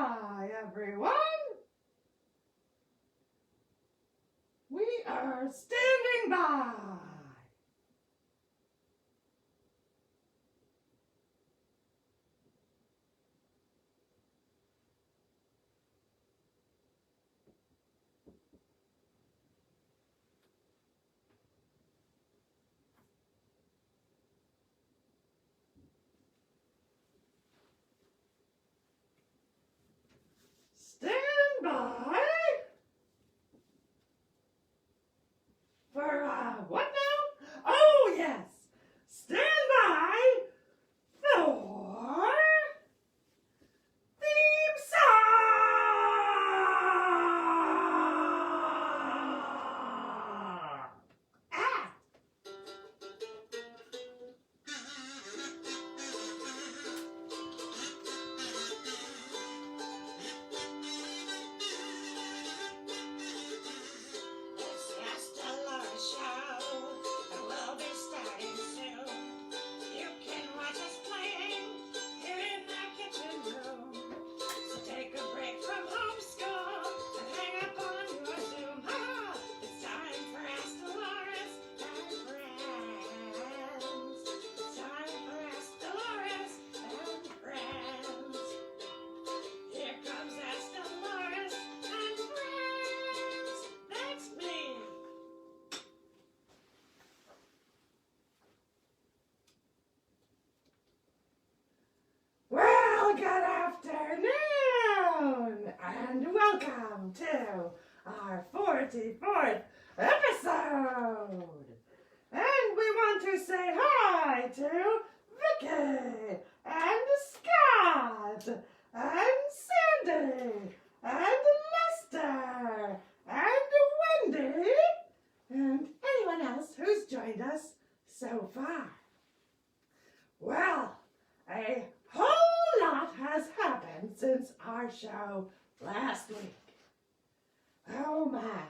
Hi, everyone. We are standing by. Stand by for what now? Oh, yes. Stand by for theme song. Ah. It's just Dolores show, and we'll be starting soon. You can watch us playing here in the kitchen room. So take a break from homeschool and hang up on your Zoom. Ha! It's time for Ask Dolores and Friends. It's time for Ask Dolores and Friends. Here comes Ask Dolores and Friends. That's me. Well, good afternoon, and welcome to our 44th episode. And we want to say hi to Vicky, and Scott, and Sandy, and Lester, and Wendy, and anyone else who's joined us so far. Well, a whole lot has happened since our show last week. Oh my.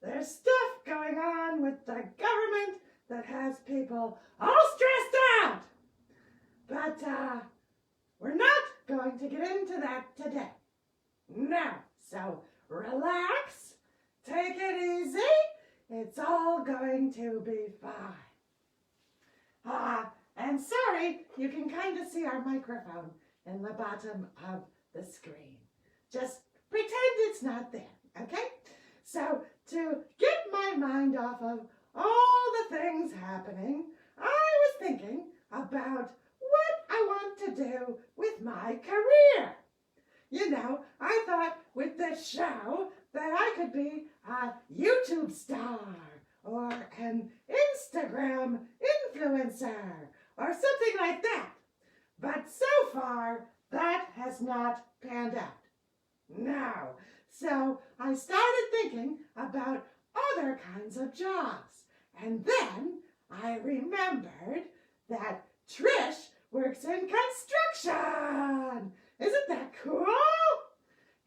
There's stuff going on with the government that has people all stressed out. But we're not going to get into that today. No. So relax, take it easy. It's all going to be fine. And sorry, you can kind of see our microphone in the bottom of the screen. Just pretend it's not there, okay? So to get my mind off of all the things happening, I was thinking about what I want to do with my career. You know, I thought with this show that I could be a YouTube star or an Instagram influencer or something like that. But so far, that has not panned out. No. So I started thinking about other kinds of jobs. And then I remembered that Trish works in construction. Isn't that cool?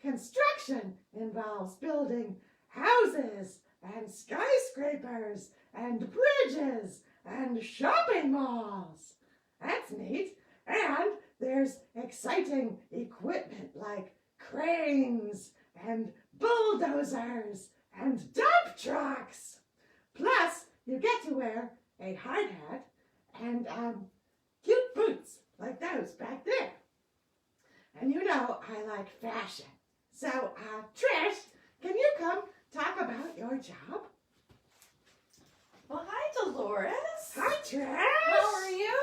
Construction involves building houses and skyscrapers and bridges and shopping malls. That's neat. And there's exciting equipment like cranes and bulldozers and dump trucks. Plus, you get to wear a hard hat and cute boots like those back there. And you know I like fashion. So, Trish, can you come talk about your job? Well, hi, Dolores. Hi, Trish. How are you?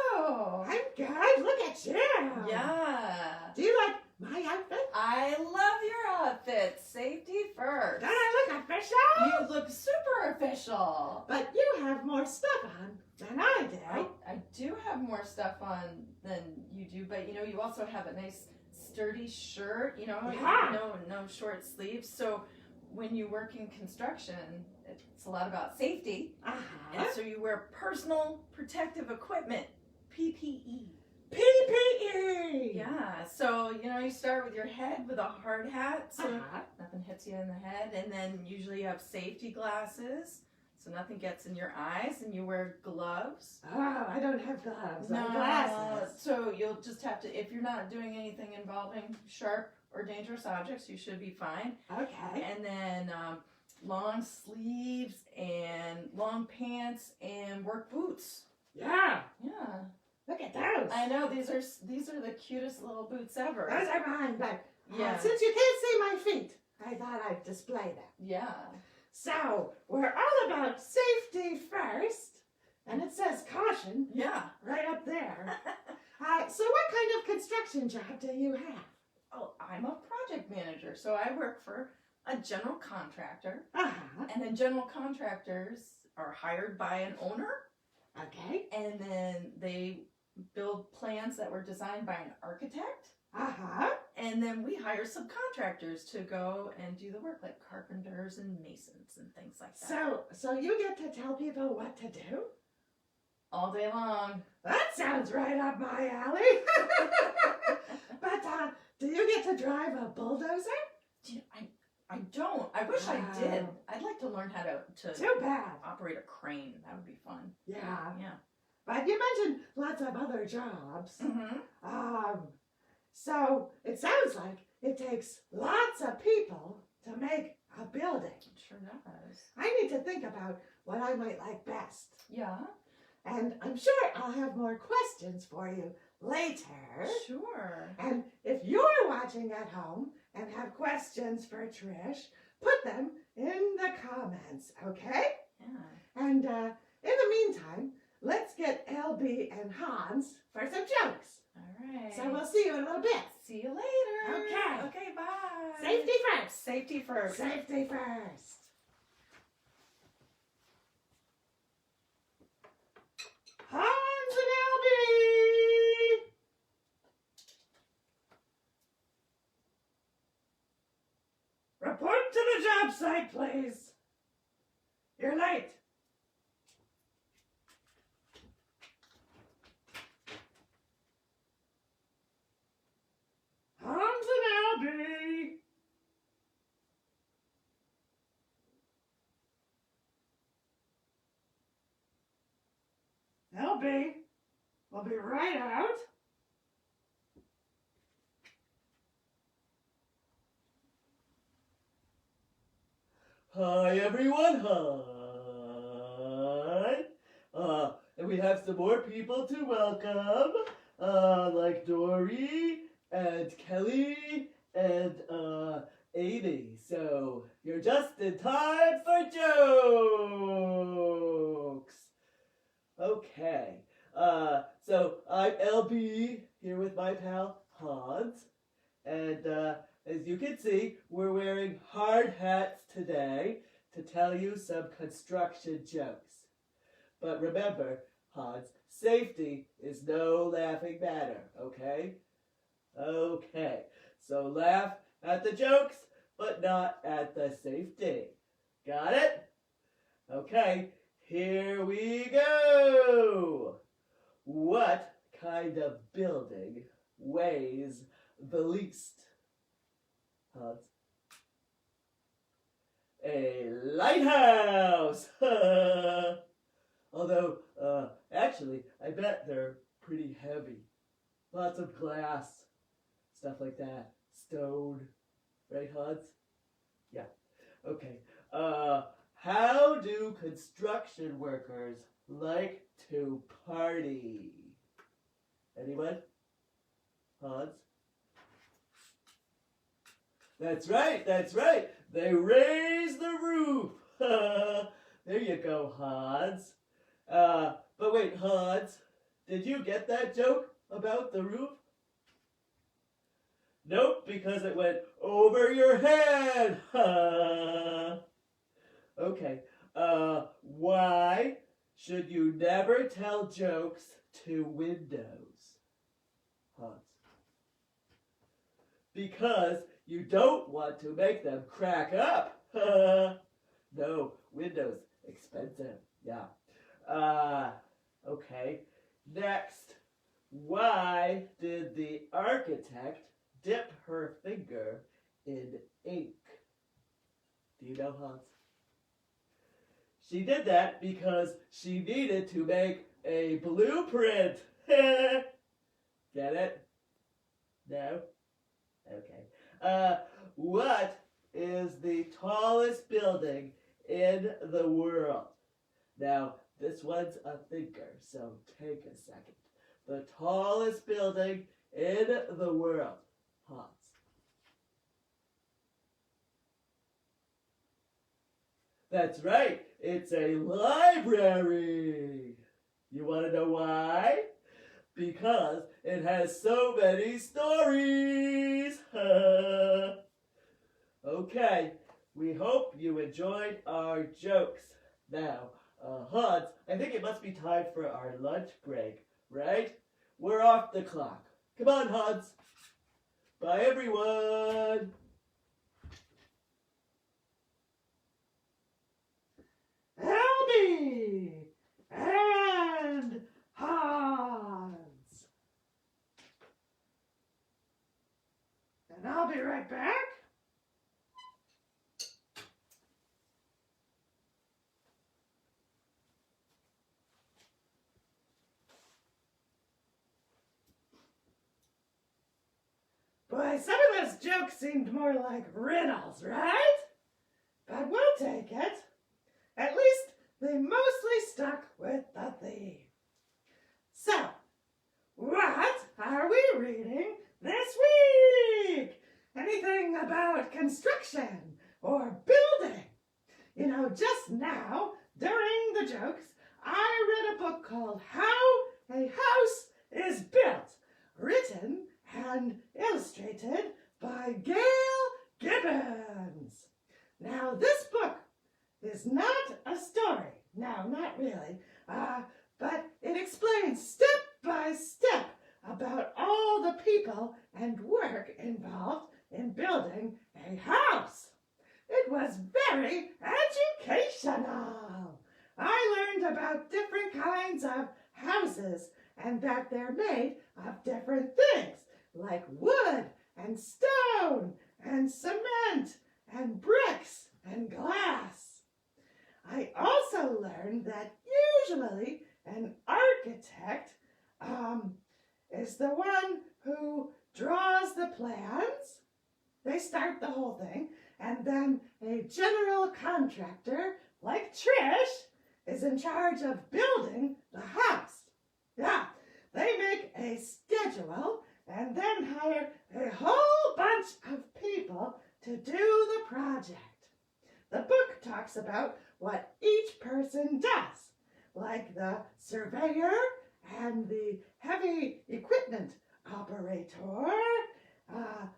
I'm good. Look at you. Yeah. Do you like my outfit? I love your outfit. Safety first. Don't I look official? You look super official. But you have more stuff on than I do. I do have more stuff on than you do, but you know, you also have a nice sturdy shirt, you know, Yeah. no short sleeves. So when you work in construction, it's a lot about safety. And so you wear personal protective equipment, PPE. PPE. Yeah, so you know, you start with your head with a hard hat, so nothing hits you in the head, and then usually you have safety glasses, so nothing gets in your eyes, and you wear gloves. Oh, I don't have gloves. I have No, glasses. so you'll just have to, if you're not doing anything involving sharp or dangerous objects, you should be fine. Okay. And then long sleeves and long pants and work boots. Yeah. Yeah, Look at those. I know these are the cutest little boots ever. Those are mine, but Yeah. since you can't see my feet, I thought I'd display them. Yeah. So, we're all about safety first, and it says caution Yeah. right up there. So what kind of construction job do you have? Oh, I'm a project manager, so I work for a general contractor, Uh-huh. and then general contractors are hired by an owner, Okay. and then they build plans that were designed by an architect, Uh-huh. and then we hire subcontractors to go and do the work, like carpenters and masons and things like that. So you get to tell people what to do? All day long. That sounds right up my alley. But do you get to drive a bulldozer? I don't. I wish I did. Wow. I'd like to learn how to Too bad. operate a crane. That would be fun. Yeah. Yeah. But you mentioned lots of other jobs. Mm-hmm. So it sounds like it takes lots of people to make a building. It sure does. I need to think about what I might like best. Yeah. And I'm sure I'll have more questions for you later. Sure. And if you're watching at home and have questions for Trish, put them in the comments, okay? Yeah. And in the meantime, let's get LB and Hans for some jokes. All right. So we'll see you in a little bit. See you later. Okay. Okay, bye. Safety first. Safety first. Safety first. Hans and LB! Report to the job site, please. You're late. Hans and LB! LB, we'll be right out. Hi everyone, hi. And we have some more people to welcome, like Dory and Kelly and Amy. So you're just in time for jokes. Okay. So I'm LB here with my pal Hans, and as you can see, we're wearing hard hats today to tell you some construction jokes. But remember, Hans, safety is no laughing matter, okay? Okay, so laugh at the jokes, but not at the safety. Got it? Okay, here we go. What kind of building weighs the least? Hans. A lighthouse! Although, actually, I bet they're pretty heavy. Lots of glass, stuff like that. Stone. Right, Hans? Yeah. Okay. How do construction workers like to party? Anyone? Hans? That's right, that's right. They raise the roof. There you go, Hans. But wait, Hans, did you get that joke about the roof? Nope, because it went over your head. Okay, why should you never tell jokes to windows? Hans. Because you don't want to make them crack up. No, windows, expensive. Yeah. Okay. Next, why did the architect dip her finger in ink? Do you know, Hans? She did that because she needed to make a blueprint. Get it? No? Okay. What is the tallest building in the world? Now, this one's a thinker, so take a second. The tallest building in the world. Hans. That's right, it's a library. You want to know why? Because it has so many stories. Okay, we hope you enjoyed our jokes. Now, Hans, I think it must be time for our lunch break, right? We're off the clock. Come on, Hans. Bye, everyone. Albie and Hans. And I'll be right back. Boy, some of those jokes seemed more like riddles, right? But we'll take it. At least they mostly stuck with the theme. So, what are we reading this week? Anything about construction or building? You know, just now, during the jokes, I read a book called How a House is Built, written and illustrated by Gail Gibbons. Now, this book is not a story. No, not really. But it explains step by step about all the people and work involved in building a house. It was very educational. I learned about different kinds of houses and that they're made of different things, like wood and stone and cement and bricks and glass. I also learned that usually an architect is the one who draws the plans. They start the whole thing, and then a general contractor like Trish is in charge of building the house. Yeah, they make a schedule and then hire a whole bunch of people to do the project. The book talks about what each person does, like the surveyor and the heavy equipment operator,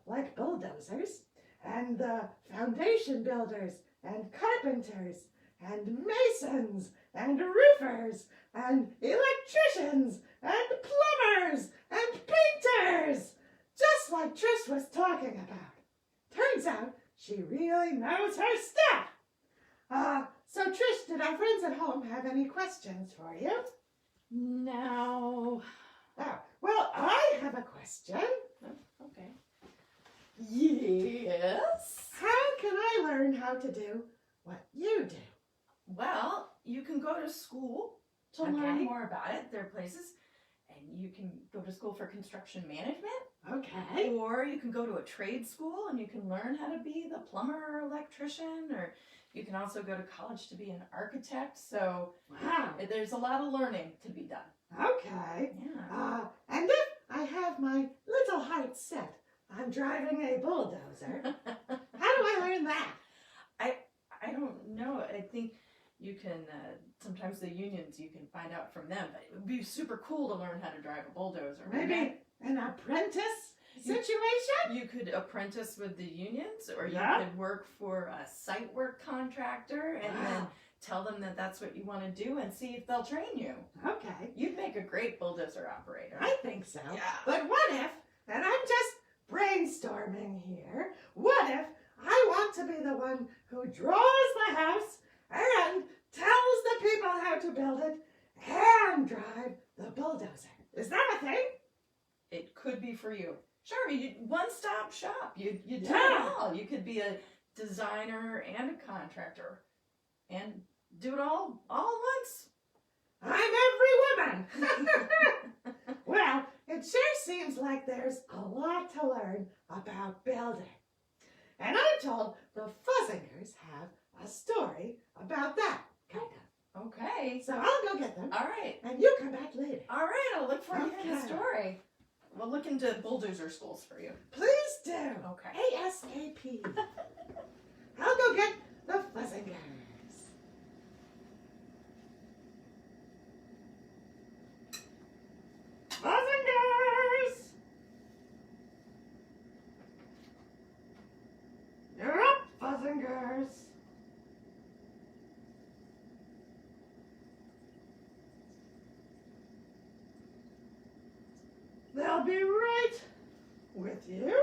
like bulldozers, and the foundation builders and carpenters and masons and roofers and electricians and plumbers and painters, just like Trish was talking about. Turns out she really knows her stuff. So Trish, did our friends at home have any questions for you? No. Oh, well, I have a question. Okay. Yes. How can I learn how to do what you do? Well, you can go to school to Okay. learn more about it. There are places, and you can go to school for construction management, Okay. or you can go to a trade school and you can learn how to be the plumber or electrician, or you can also go to college to be an architect. So Wow. there's a lot of learning to be done. Okay. Yeah. And if I have my little heart set on driving a bulldozer, how do I learn that? I don't know. I think you can, sometimes the unions, you can find out from them. But it would be super cool to learn how to drive a bulldozer. wouldn't Maybe it? an apprentice You- situation? You could apprentice with the unions, or you Yeah. could work for a site work contractor and then Wow. tell them that that's what you want to do and see if they'll train you. Okay. You'd make a great bulldozer operator. I think so. Yeah. But what if, and I'm just brainstorming here, what if I want to be the one who draws the house and tells the people how to build it and drive the bulldozer? Is that a thing? It could be for you. Sure, one-stop shop. You do Yeah. it all. You could be a designer and a contractor and do it all at once. I'm every woman. Well, it sure seems like there's a lot to learn about building. And I'm told the Fuzzingers have a story about that, kind of. Okay. So I'll go get them, All right. and you come back later. All right. I'll look forward to hearing the Okay. story. We'll look into bulldozer schools for you. Please do. Okay. ASAP. I'll go get the Fuzzingers. Fuzzingers! You're up, Fuzzingers. They'll be right with you.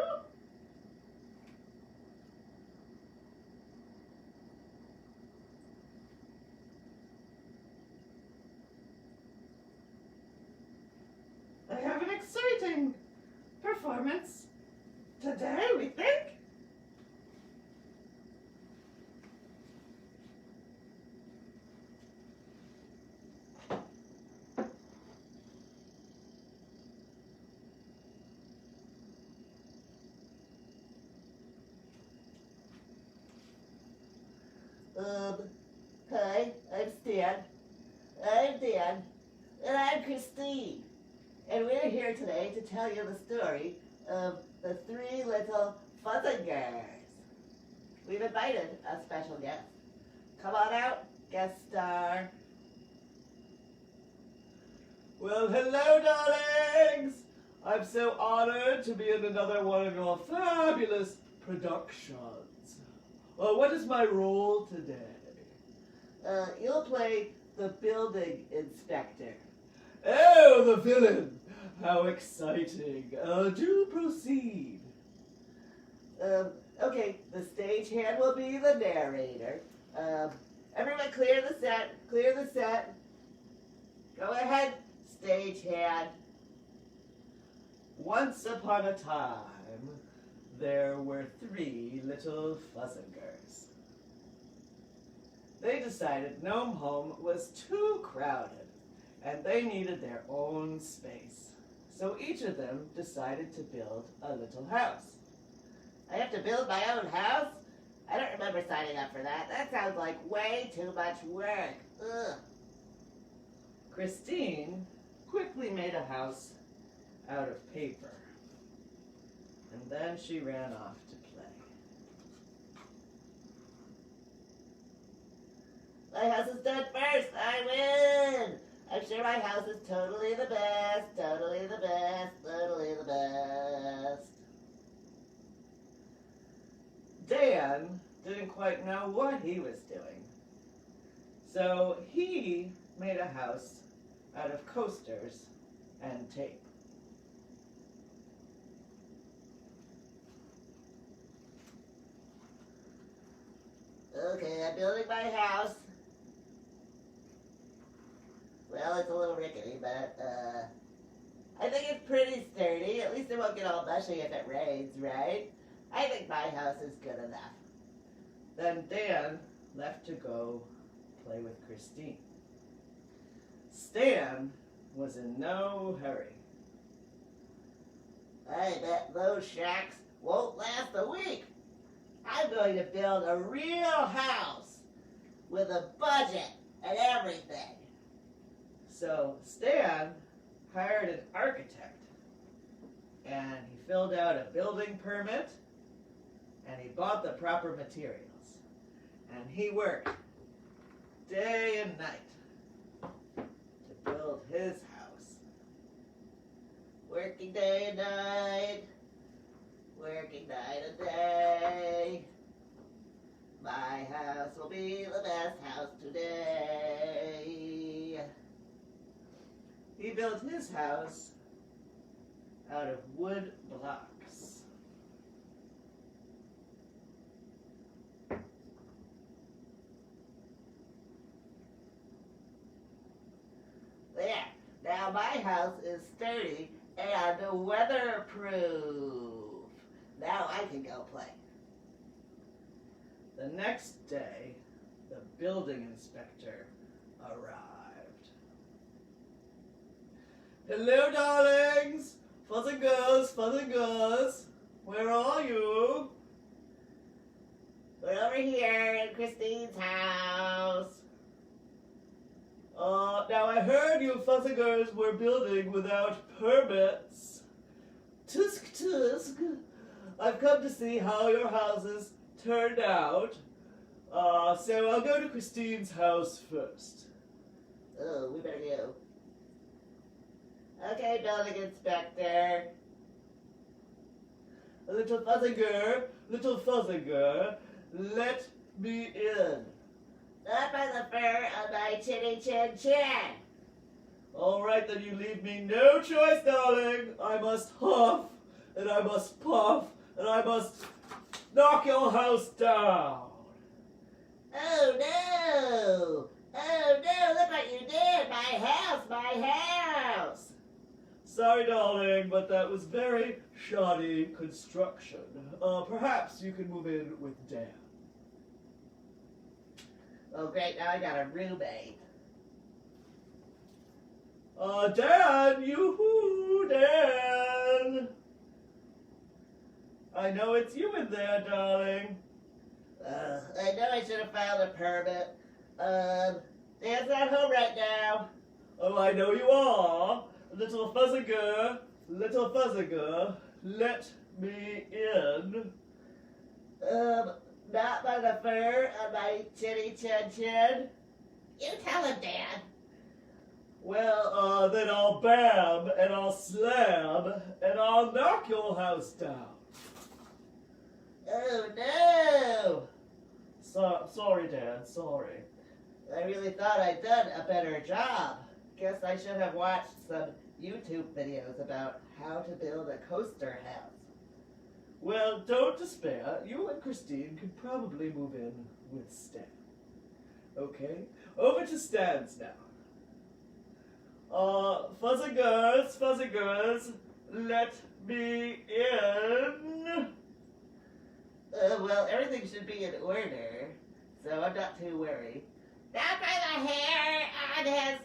They have an exciting performance today, we think. Hi, I'm Stan. I'm Dan. And I'm Christine. And we're here today to tell you the story of the three little Fuzzingers. We've invited a special guest. Come on out, guest star. Well, hello, darlings! I'm so honored to be in another one of your fabulous productions. What is my role today? You'll play the building inspector. Oh, the villain! How exciting. Do proceed. Okay, the stagehand will be the narrator. Everyone clear the set, clear the set. Go ahead, stagehand. Once upon a time, there were three little Fuzzingers. They decided Gnome Home was too crowded, and they needed their own space. So each of them decided to build a little house. I have to build my own house? I don't remember signing up for that. That sounds like way too much work. Ugh. Christine quickly made a house out of paper. And then she ran off to play. My house is done first. I win. I'm sure my house is totally the best, totally the best, totally the best. Dan didn't quite know what he was doing. So he made a house out of coasters and tape. Okay, I'm building my house. Well, it's a little rickety, but I think it's pretty sturdy. At least it won't get all mushy if it rains, right? I think my house is good enough. Then Dan left to go play with Christine. Stan was in no hurry. I bet those shacks won't last a week. I'm going to build a real house with a budget and everything. So Stan hired an architect, and he filled out a building permit, and he bought the proper materials, and he worked day and night to build his house. Working day and night, working night and day. My house will be the best house today. He built his house out of wood blocks. There, now my house is sturdy and weatherproof. Now I can go play. The next day, the building inspector arrived. Hello, darlings! Fuzzy girls, where are you? We're over here in Christine's house. Now I heard you fuzzy girls were building without permits. Tusk, tusk. I've come to see how your houses turned out. So I'll go to Christine's house first. Oh, we better go. Okay, building inspector. Little fuzzy girl, let me in. Not by the fur of my chinny chin chin. All right, then you leave me no choice, darling. I must huff, and I must puff, and I must knock your house down. Oh no! Oh no, look what you did! My house, my house! Sorry, darling, but that was very shoddy construction. Perhaps you can move in with Dan. Oh great, now I got a roommate. Dan, yoo-hoo, Dan. I know it's you in there, darling. I know I should have filed a permit. Dan's not home right now. Oh, I know you are. Little fuzzy girl, let me in. Not by the fur of my chinny chin chin. You tell him, Dad. Well, then I'll bam, and I'll slam, and I'll knock your house down. Oh no! Sorry, Dan, sorry. I really thought I'd done a better job. Guess I should have watched some YouTube videos about how to build a coaster house. Well, don't despair. You and Christine could probably move in with Stan. Okay, over to Stan's now. Fuzzy girls, let me in. Well, everything should be in order, so I'm not too worried. Not by the hair on his...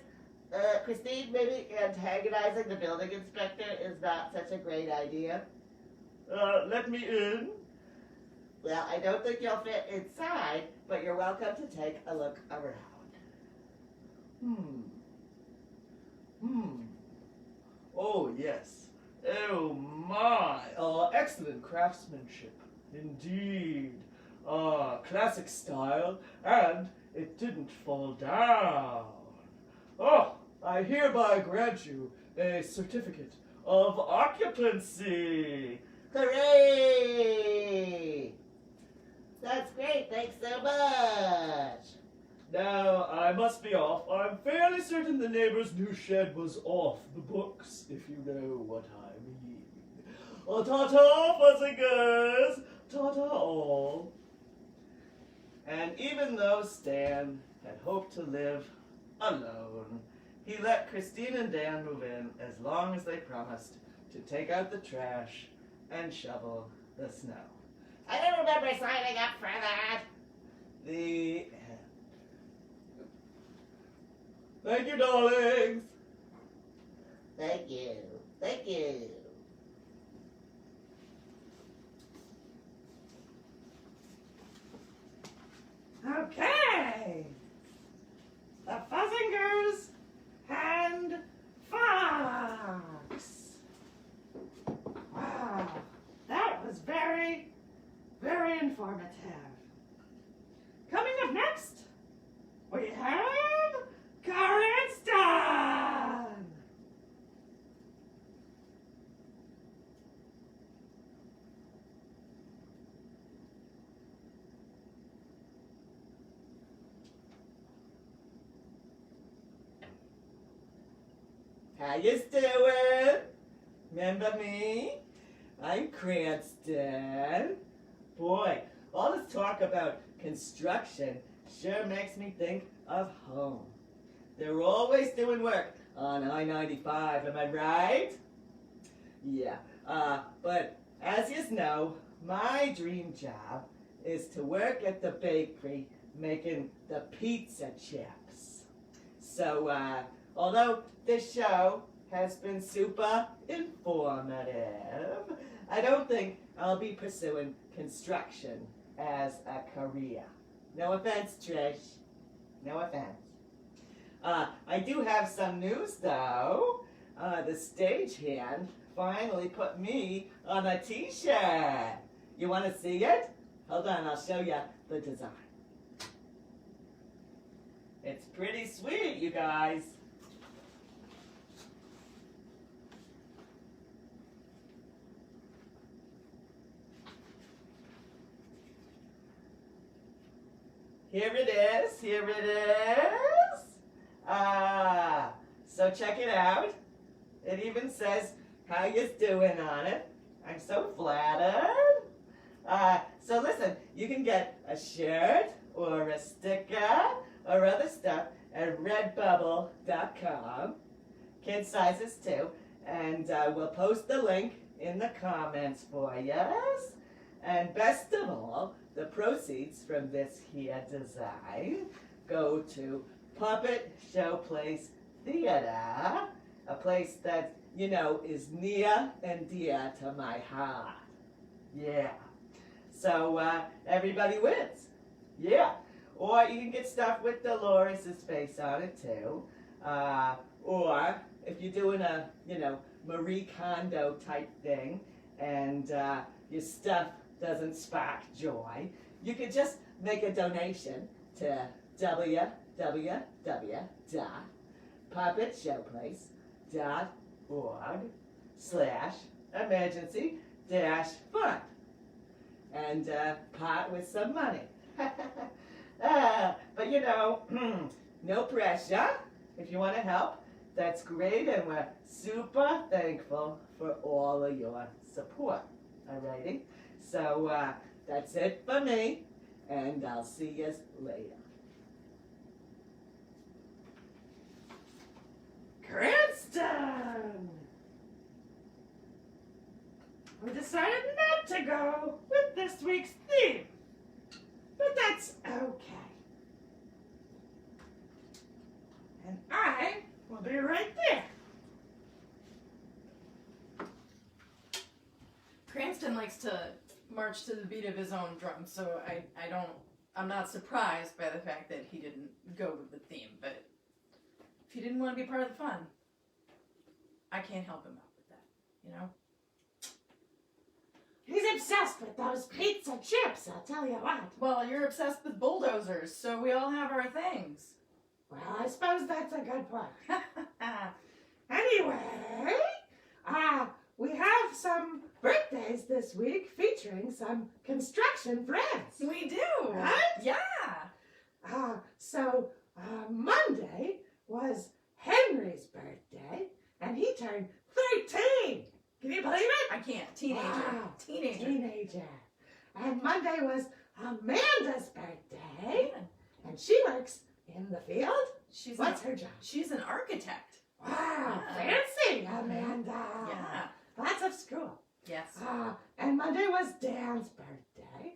Christine, maybe antagonizing the building inspector is not such a great idea. Let me in. Well, I don't think you'll fit inside, but you're welcome to take a look around. Oh, yes. Oh, my. Excellent craftsmanship. Indeed. Classic style, and it didn't fall down. Oh, I hereby grant you a certificate of occupancy. Hooray! That's great, thanks so much. Now, I must be off. I'm fairly certain the neighbor's new shed was off the books, if you know what I mean. Ta-ta, fuzzy girls! Ta-ta all. And even though Stan had hoped to live alone, he let Christine and Dan move in as long as they promised to take out the trash and shovel the snow. I don't remember signing up for that. The end. Thank you, darlings. Thank you. Thank you. Okay. The Fuzzingers and Fox. Wow, that was very, very informative. Coming up next, we have Current Stan. How you doing? Remember me? I'm Cranston. Boy, all this talk about construction sure makes me think of home. They're always doing work on I-95, am I right? Yeah, but as you know, my dream job is to work at the bakery making the pizza chips. So, although this show has been super informative, I don't think I'll be pursuing construction as a career. No offense, Trish. No offense. I do have some news, though. The stagehand finally put me on a t-shirt. You want to see it? Hold on, I'll show you the design. It's pretty sweet, you guys. Here it is, here it is. So check it out. It even says how you're doing on it. I'm so flattered. So listen, you can get a shirt or a sticker or other stuff at redbubble.com. Kid sizes too. And we'll post the link in the comments for you. And best of all, the proceeds from this here design go to Puppet Showplace Theater, a place that, you know, is near and dear to my heart. Yeah. So, everybody wins. Yeah. Or you can get stuff with Dolores' face on it, too. Or, if you're doing a, you know, Marie Kondo type thing, and your stuff doesn't spark joy, you could just make a donation to www.puppetshowplace.org/emergency-fund and part with some money. But you know, no pressure. If you want to help, that's great, and we're super thankful for all of your support. Alrighty? So that's it for me, and I'll see you later. Cranston! We decided not to go with this week's theme, but that's okay. And I will be right there. Cranston likes to march to the beat of his own drum, so I'm not surprised by the fact that he didn't go with the theme, but if he didn't want to be part of the fun, I can't help him out with that, you know? He's obsessed with those pizza chips, I'll tell you what. Well, you're obsessed with bulldozers, so we all have our things. Well, I suppose that's a good point. Anyway, we have some birthdays this week featuring some construction friends. We do! Right? Yeah! So Monday was Henry's birthday, and he turned 13. Can you believe it? I can't. Teenager. Wow. Teenager. And Monday was Amanda's birthday, and she works in the field. What's her job? She's an architect. Wow, Yeah. fancy, Amanda. Yeah. Lots of school. Yes. And Monday was Dan's birthday.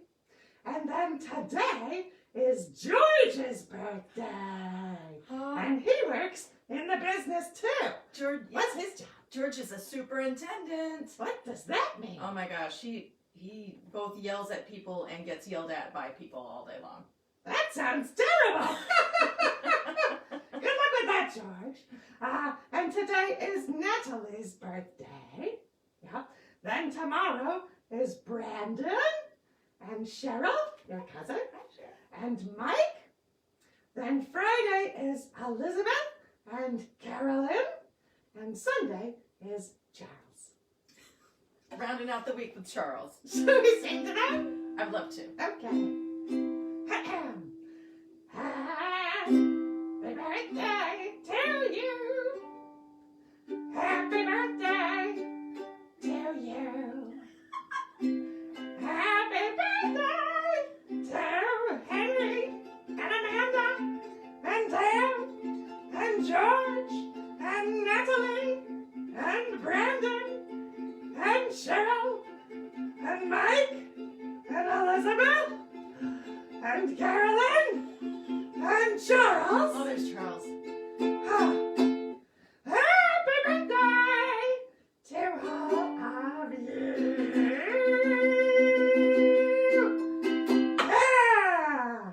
And then today is George's birthday. And he works in the business too. George. What's his job? George is a superintendent. What does that mean? Oh my gosh, he both yells at people and gets yelled at by people all day long. That sounds terrible. Good luck with that, George. And today is Natalie's birthday. Yeah. Then tomorrow is Brandon and Cheryl, your cousin, and Mike. Then Friday is Elizabeth and Carolyn. And Sunday is Charles. Rounding out the week with Charles. Should we sing to them? I'd love to. Okay. Happy birthday to you. Happy birthday to you. Happy birthday to Henry and Amanda and Dan and George and Natalie and Brandon and Cheryl and Mike and Elizabeth and Carolyn And Charles. Oh, there's Charles. Happy birthday to all of you. Yeah!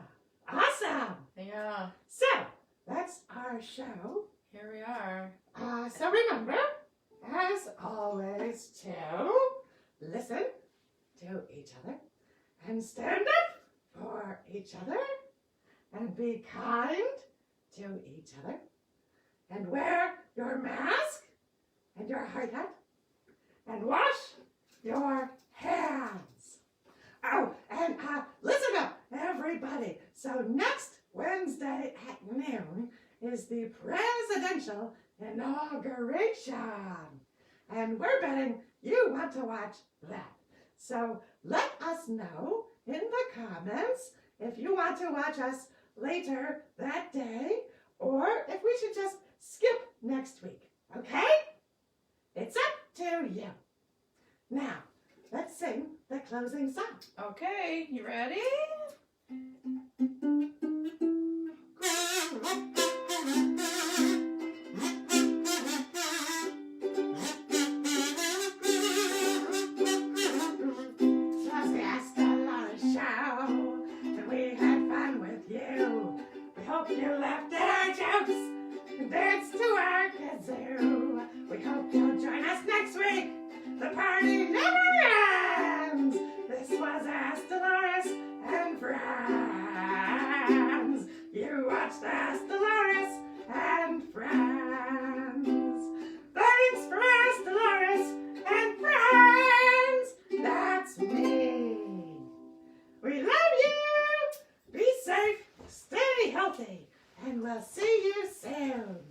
Awesome. Yeah, So, that's our show. here we are. So remember, as always, to listen to each other and stand up for each other and be kind to each other and wear your mask and your hard hat and wash your hands. Oh, and listen up, everybody. So next Wednesday at noon is the presidential inauguration. And we're betting you want to watch that. So let us know in the comments if you want to watch us later that day or if we should just skip next week. Okay? It's up to you. Now, let's sing the closing song. Okay, you ready? Just ask Dolores show, and we had fun with you. We hope you laughed at our jokes and danced to our kazoo. We hope you'll join us next week. The party never ends. This was Ask Dolores and Friends. You watched Ask Dolores and Friends. Thanks for Ask Dolores and Friends. That's me. We love you. Be safe, stay healthy, and we'll see you soon.